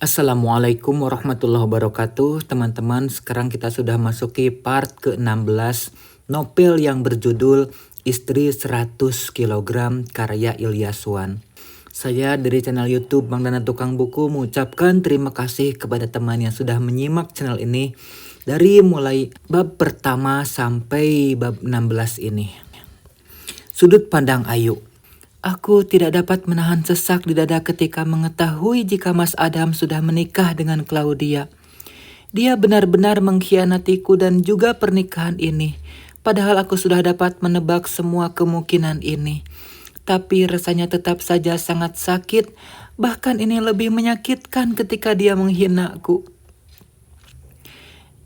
Assalamualaikum warahmatullahi wabarakatuh. Teman-teman, sekarang kita sudah masuki part ke-16 novel yang berjudul Istri 100 kg karya Ilyaswan. Saya dari channel YouTube Bang Dana Tukang Buku mengucapkan terima kasih kepada teman yang sudah menyimak channel ini dari mulai bab pertama sampai bab 16 ini. Sudut pandang Ayu. Aku tidak dapat menahan sesak di dada ketika mengetahui jika Mas Adam sudah menikah dengan Claudia. Dia benar-benar mengkhianatiku dan juga pernikahan ini. Padahal aku sudah dapat menebak semua kemungkinan ini. Tapi rasanya tetap saja sangat sakit. Bahkan ini lebih menyakitkan ketika dia menghinaku.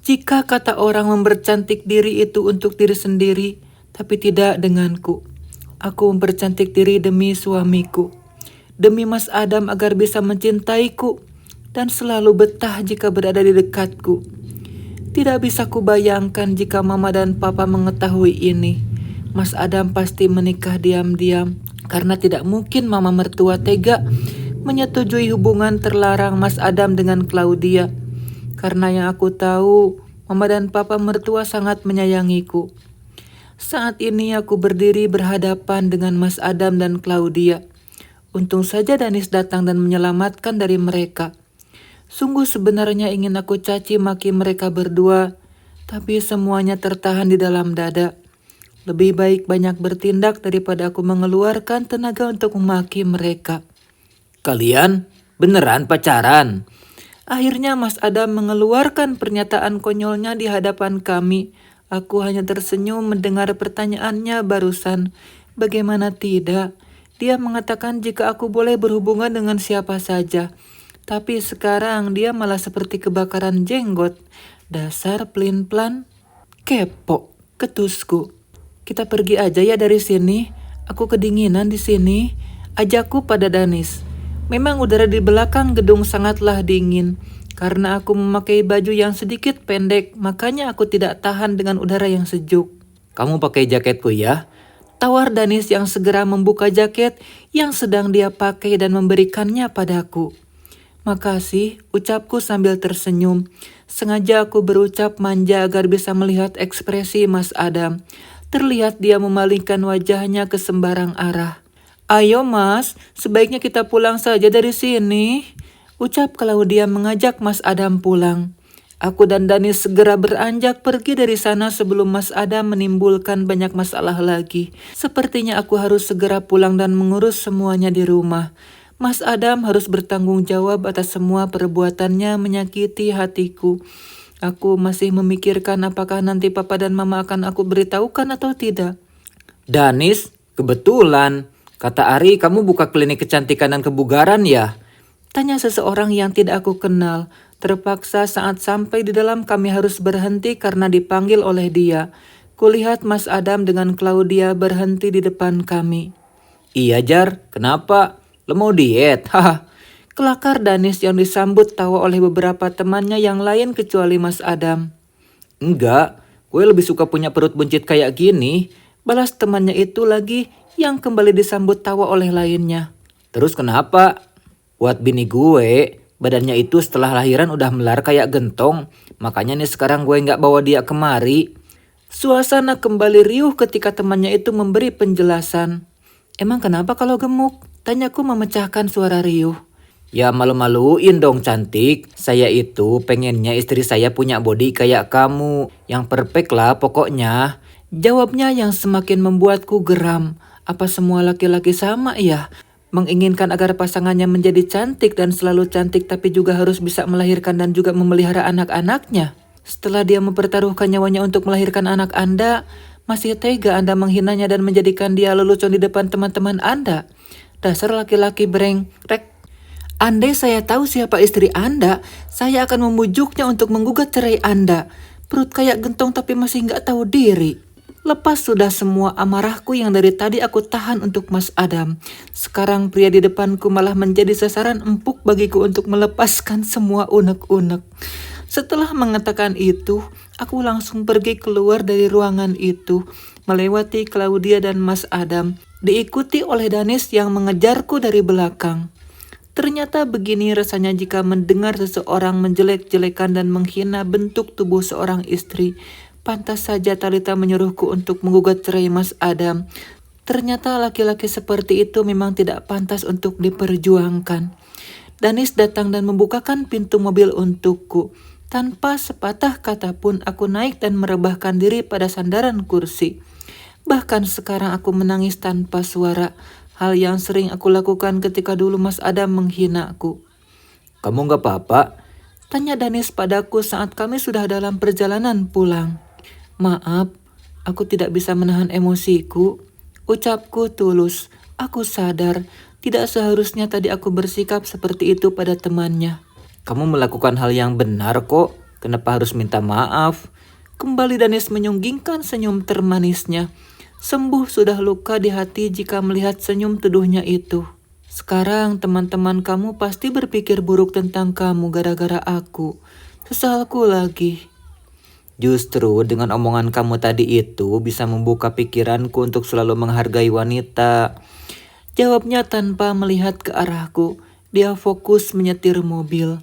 Jika kata orang mempercantik diri itu untuk diri sendiri, tapi tidak denganku. Aku mempercantik diri demi suamiku, demi Mas Adam agar bisa mencintaiku dan selalu betah jika berada di dekatku. Tidak bisa kubayangkan jika Mama dan Papa mengetahui ini. Mas Adam pasti menikah diam-diam karena tidak mungkin Mama mertua tega menyetujui hubungan terlarang Mas Adam dengan Claudia. Karena yang aku tahu, Mama dan Papa mertua sangat menyayangiku. Saat ini aku berdiri berhadapan dengan Mas Adam dan Claudia. Untung saja Danis datang dan menyelamatkan dari mereka. Sungguh sebenarnya ingin aku caci maki mereka berdua, tapi semuanya tertahan di dalam dada. Lebih baik banyak bertindak daripada aku mengeluarkan tenaga untuk memaki mereka. Kalian beneran pacaran? Akhirnya Mas Adam mengeluarkan pernyataan konyolnya di hadapan kami. Aku hanya tersenyum mendengar pertanyaannya barusan. Bagaimana tidak? Dia mengatakan jika aku boleh berhubungan dengan siapa saja. Tapi sekarang dia malah seperti kebakaran jenggot. Dasar pelin-pelan. Kepo, ketusku. Kita pergi aja ya dari sini. Aku kedinginan di sini. Ajakku pada Danis. Memang udara di belakang gedung sangatlah dingin. Karena aku memakai baju yang sedikit pendek, makanya aku tidak tahan dengan udara yang sejuk. Kamu pakai jaketku ya? Tawar Danis yang segera membuka jaket yang sedang dia pakai dan memberikannya padaku. Makasih, ucapku sambil tersenyum. Sengaja aku berucap manja agar bisa melihat ekspresi Mas Adam. Terlihat dia memalingkan wajahnya ke sembarang arah. Ayo Mas, sebaiknya kita pulang saja dari sini. Ucap Claudia mengajak Mas Adam pulang. Aku dan Danis segera beranjak pergi dari sana sebelum Mas Adam menimbulkan banyak masalah lagi. Sepertinya aku harus segera pulang dan mengurus semuanya di rumah. Mas Adam harus bertanggung jawab atas semua perbuatannya menyakiti hatiku. Aku masih memikirkan apakah nanti Papa dan Mama akan aku beritahukan atau tidak. Danis, kebetulan. Kata Ari, kamu buka klinik kecantikan dan kebugaran ya? Tanya seseorang yang tidak aku kenal. Terpaksa saat sampai di dalam kami harus berhenti karena dipanggil oleh dia. Kulihat Mas Adam dengan Claudia berhenti di depan kami. Iya Jar, kenapa? Lo mau diet? Haha. Kelakar Danis yang disambut tawa oleh beberapa temannya yang lain kecuali Mas Adam. Enggak, gue lebih suka punya perut buncit kayak gini. Balas temannya itu lagi yang kembali disambut tawa oleh lainnya. Terus kenapa? Buat bini gue, badannya itu setelah lahiran udah melar kayak gentong. Makanya nih sekarang gue gak bawa dia kemari. Suasana kembali riuh ketika temannya itu memberi penjelasan. Emang kenapa kalau gemuk? Tanyaku memecahkan suara riuh. Ya malu-maluin dong cantik. Saya itu pengennya istri saya punya body kayak kamu. Yang perfect lah pokoknya. Jawabnya yang semakin membuatku geram. Apa semua laki-laki sama ya? Menginginkan agar pasangannya menjadi cantik dan selalu cantik tapi juga harus bisa melahirkan dan juga memelihara anak-anaknya. Setelah dia mempertaruhkan nyawanya untuk melahirkan anak Anda, masih tega Anda menghinanya dan menjadikan dia lelucon di depan teman-teman Anda. Dasar laki-laki brengsek. Andai saya tahu siapa istri Anda, saya akan memujuknya untuk menggugat cerai Anda. Perut kayak gentong tapi masih nggak tahu diri. Lepas sudah semua amarahku yang dari tadi aku tahan untuk Mas Adam. Sekarang pria di depanku malah menjadi sasaran empuk bagiku untuk melepaskan semua unek-unek. Setelah mengatakan itu, aku langsung pergi keluar dari ruangan itu, melewati Claudia dan Mas Adam, diikuti oleh Danis yang mengejarku dari belakang. Ternyata begini rasanya jika mendengar seseorang menjelek-jelekan dan menghina bentuk tubuh seorang istri. Pantas saja Talita menyuruhku untuk menggugat cerai Mas Adam. Ternyata laki-laki seperti itu memang tidak pantas untuk diperjuangkan. Danis datang dan membukakan pintu mobil untukku. Tanpa sepatah kata pun aku naik dan merebahkan diri pada sandaran kursi. Bahkan sekarang aku menangis tanpa suara. Hal yang sering aku lakukan ketika dulu Mas Adam menghinaku. Kamu nggak apa-apa? Tanya Danis padaku saat kami sudah dalam perjalanan pulang. Maaf, aku tidak bisa menahan emosiku. Ucapku tulus. Aku sadar, tidak seharusnya tadi aku bersikap seperti itu pada temannya. Kamu melakukan hal yang benar kok. Kenapa harus minta maaf? Kembali Danis menyunggingkan senyum termanisnya. Sembuh sudah luka di hati jika melihat senyum teduhnya itu. Sekarang teman-teman kamu pasti berpikir buruk tentang kamu gara-gara aku. Sesalku lagi. Justru dengan omongan kamu tadi itu bisa membuka pikiranku untuk selalu menghargai wanita. Jawabnya tanpa melihat ke arahku. Dia fokus menyetir mobil.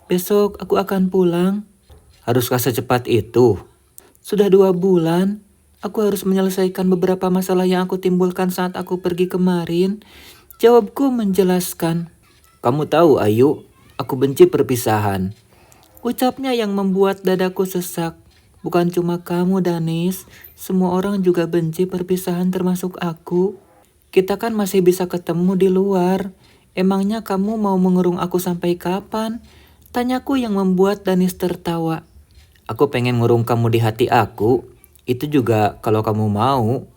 Besok aku akan pulang. Haruskah secepat itu? Sudah 2 bulan. Aku harus menyelesaikan beberapa masalah yang aku timbulkan saat aku pergi kemarin. Jawabku menjelaskan. Kamu tahu Ayu, aku benci perpisahan. Ucapnya yang membuat dadaku sesak. Bukan cuma kamu Danis, semua orang juga benci perpisahan termasuk aku. Kita kan masih bisa ketemu di luar. Emangnya kamu mau mengurung aku sampai kapan? Tanyaku yang membuat Danis tertawa. Aku pengen ngurung kamu di hati aku. Itu juga kalau kamu mau.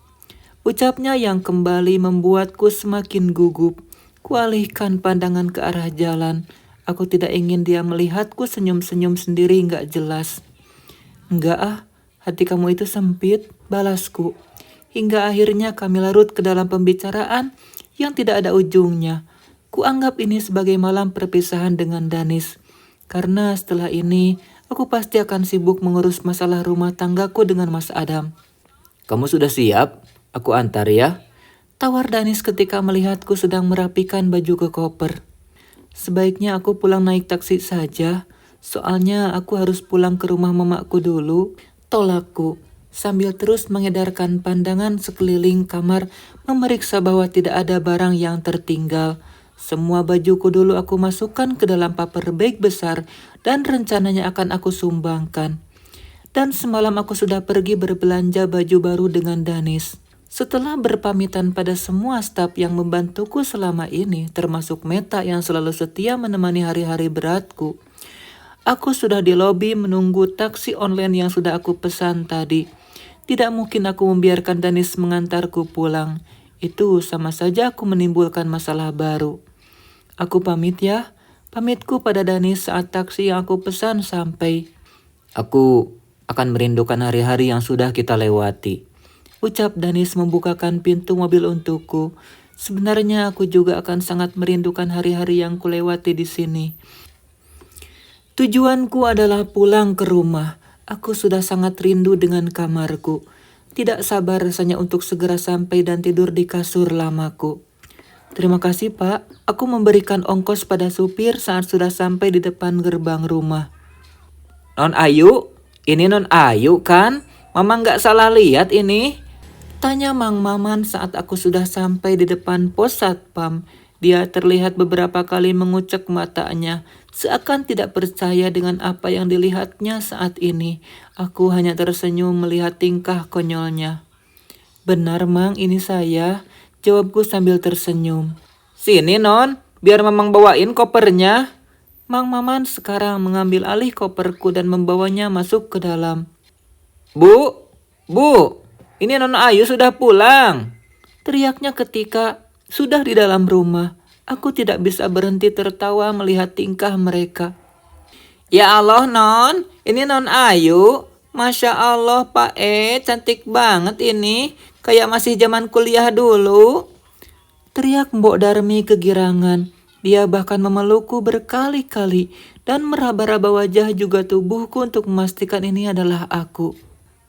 Ucapnya yang kembali membuatku semakin gugup. Kualihkan pandangan ke arah jalan. Aku tidak ingin dia melihatku senyum-senyum sendiri gak jelas. Enggak ah, hati kamu itu sempit, balasku. Hingga akhirnya kami larut ke dalam pembicaraan yang tidak ada ujungnya. Kuanggap ini sebagai malam perpisahan dengan Danis. Karena setelah ini, aku pasti akan sibuk mengurus masalah rumah tanggaku dengan Mas Adam. Kamu sudah siap? Aku antar ya. Tawar Danis ketika melihatku sedang merapikan baju ke koper. Sebaiknya aku pulang naik taksi saja. Soalnya aku harus pulang ke rumah mamaku dulu. Tolakku. Sambil terus mengedarkan pandangan sekeliling kamar memeriksa bahwa tidak ada barang yang tertinggal. Semua bajuku dulu aku masukkan ke dalam paper bag besar dan rencananya akan aku sumbangkan. Dan semalam aku sudah pergi berbelanja baju baru dengan Danis. Setelah berpamitan pada semua staf yang membantuku selama ini, termasuk Meta yang selalu setia menemani hari-hari beratku, aku sudah di lobi menunggu taksi online yang sudah aku pesan tadi. Tidak mungkin aku membiarkan Danis mengantarku pulang. Itu sama saja aku menimbulkan masalah baru. Aku pamit ya. Pamitku pada Danis saat taksi yang aku pesan sampai. Aku akan merindukan hari-hari yang sudah kita lewati. Ucap Danis membukakan pintu mobil untukku. Sebenarnya aku juga akan sangat merindukan hari-hari yang kulewati di sini. Tujuanku adalah pulang ke rumah. Aku sudah sangat rindu dengan kamarku. Tidak sabar rasanya untuk segera sampai dan tidur di kasur lamaku. Terima kasih Pak, aku memberikan ongkos pada supir saat sudah sampai di depan gerbang rumah. Non Ayu, ini Non Ayu kan? Mama nggak salah lihat ini? Tanya Mang Maman saat aku sudah sampai di depan pos satpam. Dia terlihat beberapa kali mengucek matanya, seakan tidak percaya dengan apa yang dilihatnya saat ini. Aku hanya tersenyum melihat tingkah konyolnya. Benar Mang, ini saya. Jawabku sambil tersenyum. Sini Non, biar Mamang bawain kopernya. Mang Maman sekarang mengambil alih koperku dan membawanya masuk ke dalam. Bu, ini Non Ayu sudah pulang. Teriaknya ketika sudah di dalam rumah. Aku tidak bisa berhenti tertawa melihat tingkah mereka. Ya Allah Non, ini Non Ayu. Masya Allah Pak cantik banget ini. Kayak masih zaman kuliah dulu. Teriak Mbok Darmi kegirangan. Dia bahkan memelukku berkali-kali dan meraba-raba wajah juga tubuhku untuk memastikan ini adalah aku.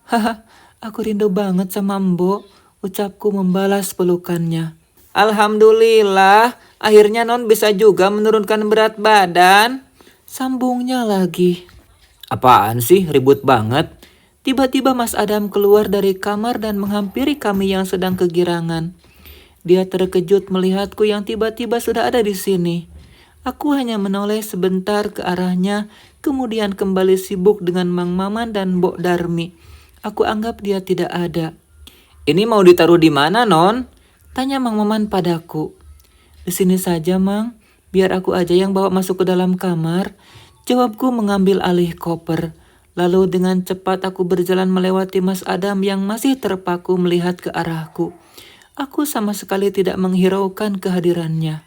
Haha, aku rindu banget sama Mbok, ucapku membalas pelukannya. Alhamdulillah, Akhirnya non bisa juga menurunkan berat badan. Sambungnya lagi. Apaan sih, ribut banget. Tiba-tiba Mas Adam keluar dari kamar dan menghampiri kami yang sedang kegirangan. Dia terkejut melihatku yang tiba-tiba sudah ada di sini. Aku hanya menoleh sebentar ke arahnya, kemudian kembali sibuk dengan Mang Maman dan Mbok Darmi. Aku anggap dia tidak ada. Ini mau ditaruh di mana, non? Tanya Mang Maman padaku. Di sini saja, Mang. Biar aku aja yang bawa masuk ke dalam kamar. Jawabku mengambil alih koper. Lalu dengan cepat aku berjalan melewati Mas Adam yang masih terpaku melihat ke arahku. Aku sama sekali tidak menghiraukan kehadirannya.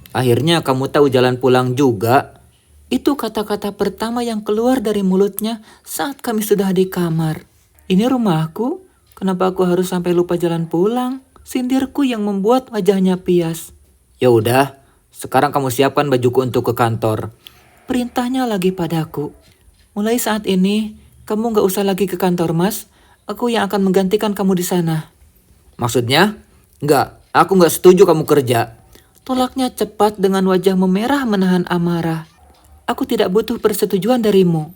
Akhirnya kamu tahu jalan pulang juga. Itu kata-kata pertama yang keluar dari mulutnya saat kami sudah di kamar. Ini rumahku? Kenapa aku harus sampai lupa jalan pulang? Sindirku yang membuat wajahnya pias. Ya udah, sekarang kamu siapkan bajuku untuk ke kantor. Perintahnya lagi padaku. Mulai saat ini, kamu gak usah lagi ke kantor, Mas. Aku yang akan menggantikan kamu di sana. Maksudnya? Enggak, aku enggak setuju kamu kerja. Tolaknya cepat dengan wajah memerah menahan amarah. Aku tidak butuh persetujuan darimu.